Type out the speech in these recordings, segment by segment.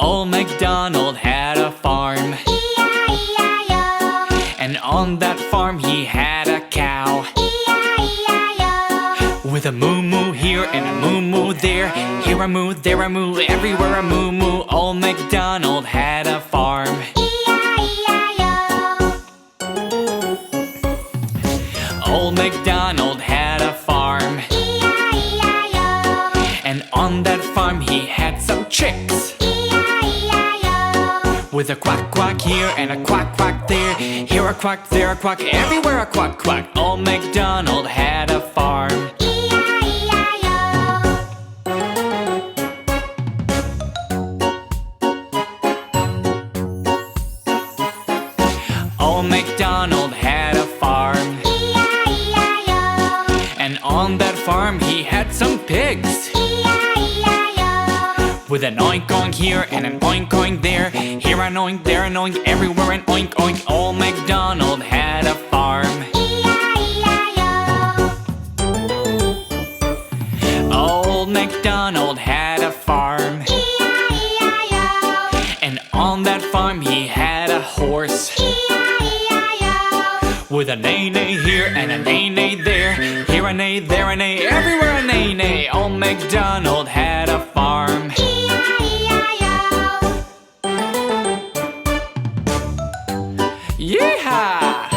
Old MacDonald had a farm. E-I-E-I-O. And on that farm he had a cow. E-I-E-I-O. With a moo-moo here and a moo-moo there. Here a moo, there a moo, everywhere a moo-moo. Old MacDonald had a farm. E-I-E-I-O. Old MacDonald had a farm. E-I-E-I-O. And on that farm he had some chicks. E-I-E-I-O. With a quack quack here and a quack quack there. Here a quack, there a quack, everywhere a quack quack. Old MacDonald had a farm. E-I-E-I-O. Old MacDonald had a farm. E-I-E-I-O. And on that farm he had some pigs. E-I-E-I-O. With an oink oink here and an oink oink there. Here an oink, there an oink, everywhere an oink oink. Old MacDonald had a farm. E-I-E-I-O. Old MacDonald had a farm. E-I-E-I-O. And on that farm he had a horse. E-I-E-I-O. With a neigh-neigh here and a neigh-neigh there. Here a neigh, there a neigh, everywhere a neigh-neigh. Old MacDonald had a farm. E-I-E-I-O. Yeehaw!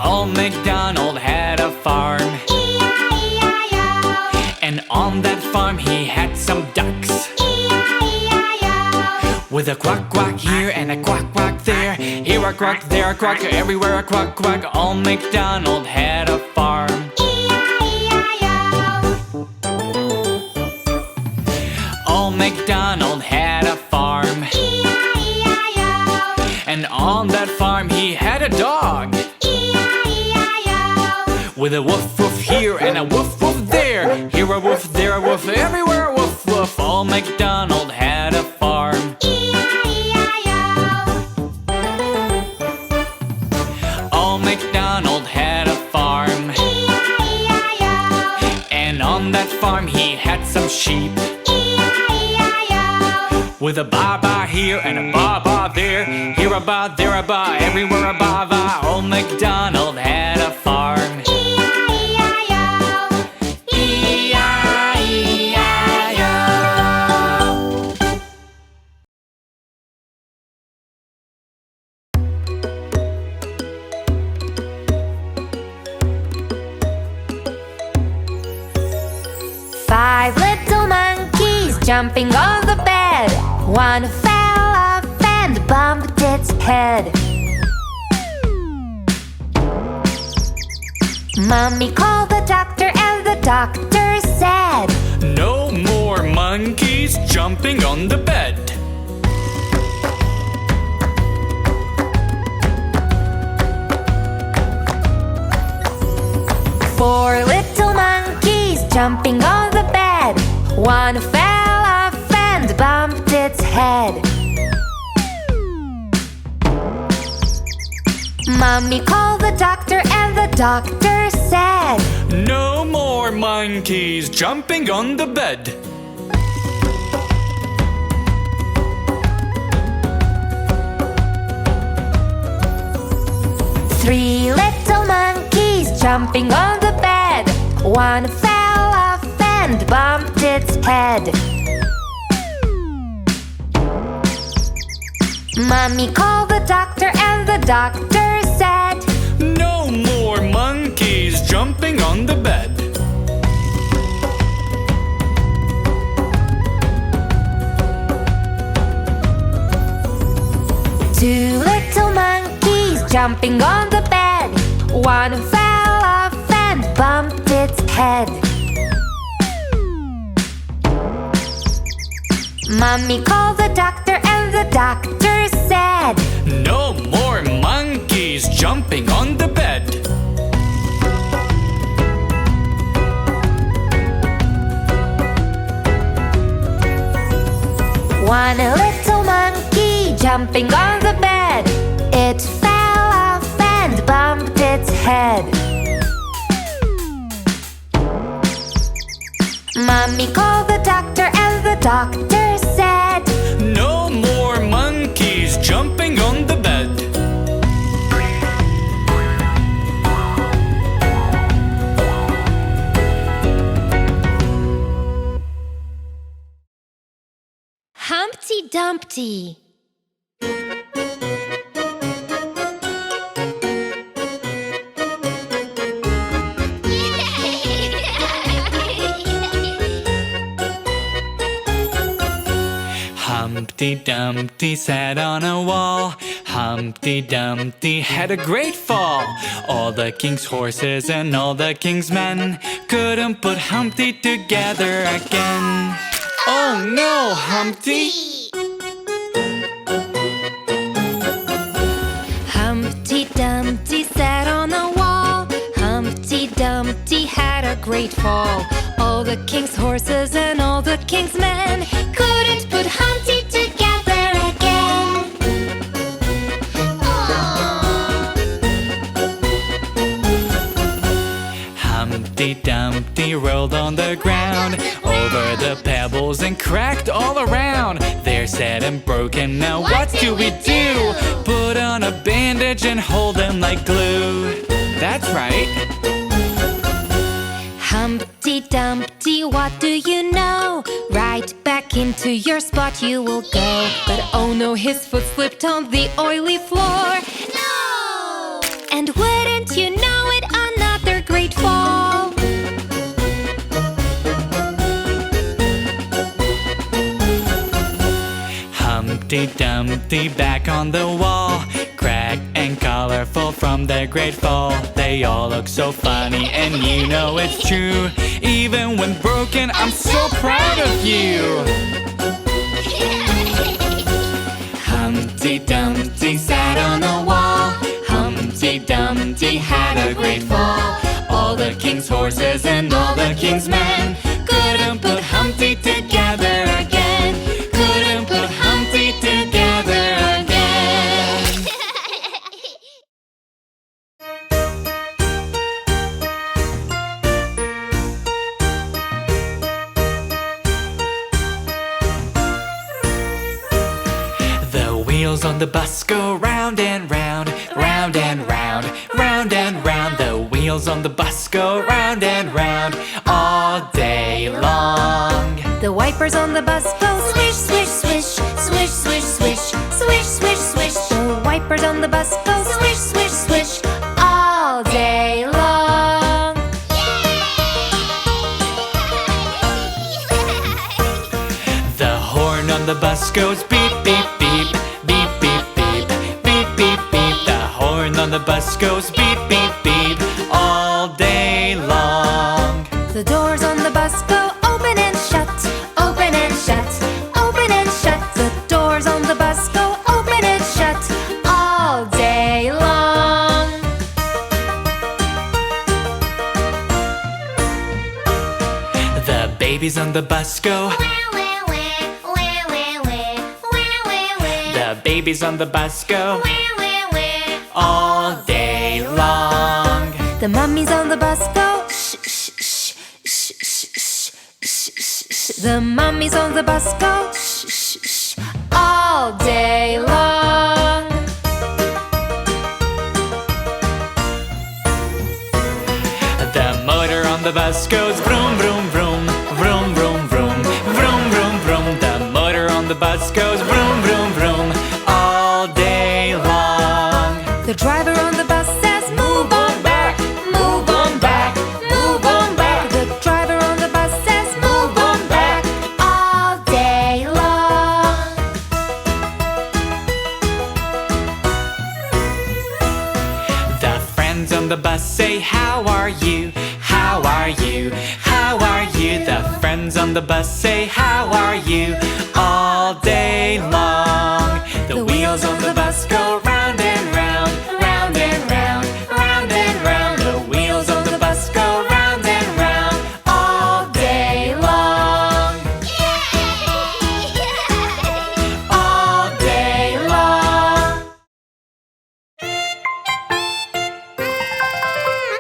Old MacDonald had a farm. E-I-E-I-O. And on that farm he had some ducks. E-I-E-I-O. With a quack quack here and a quack quack there. Here a quack, there a quack, everywhere a quack quack. Old MacDonald had a farm. E-I-E-I-O. Old MacDonald had a farm. E-I-E-I-O. And on that farm he had a dog. E-I-E-I-O. With a woof woof here and a woof woof there. Here a woof, there a woof, everywhere a woof woof. Old MacDonald had a farm. E-I-E-I-O. Old MacDonald had a farm. E-I-E-I-O. And on that farm he had some sheep. E-I-E-I-O. With a ba-ba here and a ba-ba there. Here a ba, there a ba, everywhere a ba-ba. Old MacDonald had a farm. E-I-E-I-O. E-I-E-I-O. 5 little monkeys jumping on the bed. One fell off and bumped its head. Mommy called the doctor and the doctor said, No more monkeys jumping on the bed. Four little monkeys jumping on the bed. One fell off and bumped its head. Mommy called the doctor and the doctor said, No more monkeys jumping on the bed. Three little monkeys jumping on the bed. One fell off and bumped its head. Mommy called the doctor and the doctor said, No more monkeys jumping on the bed. Two little monkeys jumping on the bed. One fell off and bumped its head. Mommy called the doctor and the doctor said, No more monkeys jumping on the bed. One little monkey jumping on the bed. It fell off and bumped its head. Mommy called the doctor and the the doctor said. No more monkeys jumping on the bed. Humpty Dumpty. Humpty Dumpty sat on a wall. Humpty Dumpty had a great fall. All the king's horses and all the king's men couldn't put Humpty together again. Oh no, Humpty! Humpty Dumpty sat on a wall. Humpty Dumpty had a great fall. All the king's horses and all the king's men couldn't put Humpty together again. Humpty Dumpty rolled on the ground over the pebbles and cracked all around. They're sad and broken, now what do we do? Put on a bandage and hold them like glue. That's right. Humpty Dumpty, what do you know? Right back into your spot you will go. But oh no, his foot slipped on the oily floor. No! And wouldn't you know it, another great fall. Humpty Dumpty back on the wall, cracked and colorful from their great fall. They all look so funny and you know it's true. Even when broken, I'm so proud of you. Humpty Dumpty sat on a wall. Humpty Dumpty had a great fall. All the king's horses and all the king's men couldn't put Humpty together again. Couldn't put Humpty together again. The wheels on the bus go round and round, round and round, round and round. The wheels on the bus go round and round all day long. The wipers on the bus go swish, swish, swish, swish, swish, swish, swish, swish, swish. The wipers on the bus go swish, swish, swish all day long. The horn on the bus goes beep, beep, beep, beep, beep, beep, beep, beep, beep. The horn on the bus goes beep, beep, beep all day long. The doors on the bus go open and shut, open and shut, open and shut. The doors on the bus go open and shut all day long. The babies on the bus go. The babies on the bus go all day long. The mummies on the bus go shh, shh, shh, shh, shh, shh, shh, shh. The mummies on the bus go shh, shh, shh, all day long. The motor on the bus goes vroom, vroom, vroom, vroom, vroom, vroom, vroom, vroom, vroom. The motor on the bus goes vroom, vroom, vroom all day long. The driver on the bus says move on back, move on back, move on back. The driver on the bus says move on back all day long. The friends on the bus say how are you, how are you, how are you. The friends on the bus say how are you all day long. The wheels on the bus go round and round, round and round, round and round. The wheels on the bus go round and round all day long. All day long.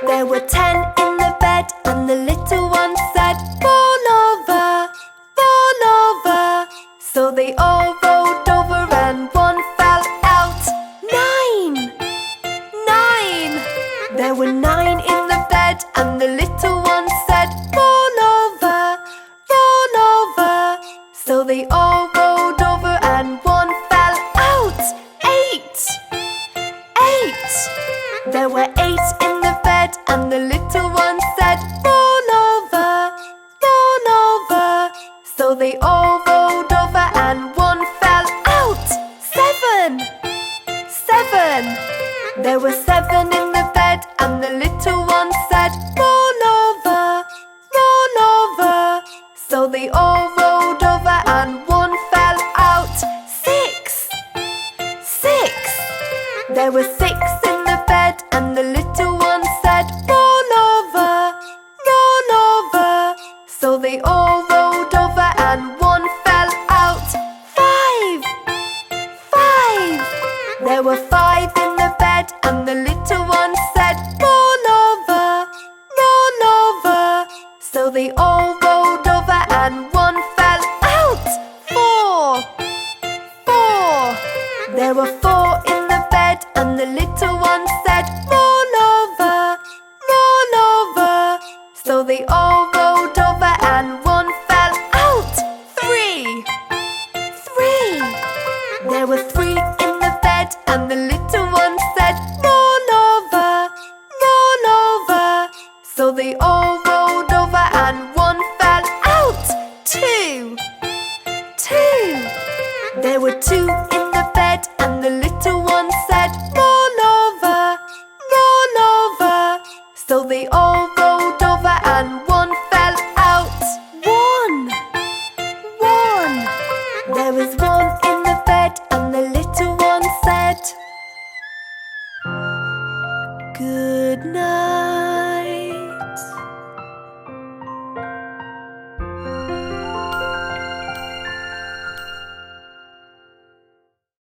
There were 10 in the bed and the little one said fall over, fall over. There were 9 in the bed, and the little one said, roll over, roll over. So they all rolled over and one fell out. 8, 8. There were 8 in the bed, and the little one said, roll over, roll over. So they all rolled over and one fell out. 7, 7. There were 7 in the bed, and the little one said, roll over, roll over. So they all rolled over and one fell out. 6, 6. There were 6 in the bed, and the little one said, roll over, roll over. So they all rolled over and one fell out. 5, 5. There were 5 in the bed, and the little one said, roll over, roll over. So they all rolled over and one fell out. 4, 4. There were 4 in the bed, and the little one said, roll over, roll over. So they all rolled over and one fell out. 3, 3. There were 3 in the bed, and the little one said, roll over, roll over. So they all rolled over and one fell out. 2, 2. There were 2 in the bed, and the little one said, roll over, roll over. So they all rolled over and one fell out. 1, 1. There was 1 in the bed, and the little one said, good night.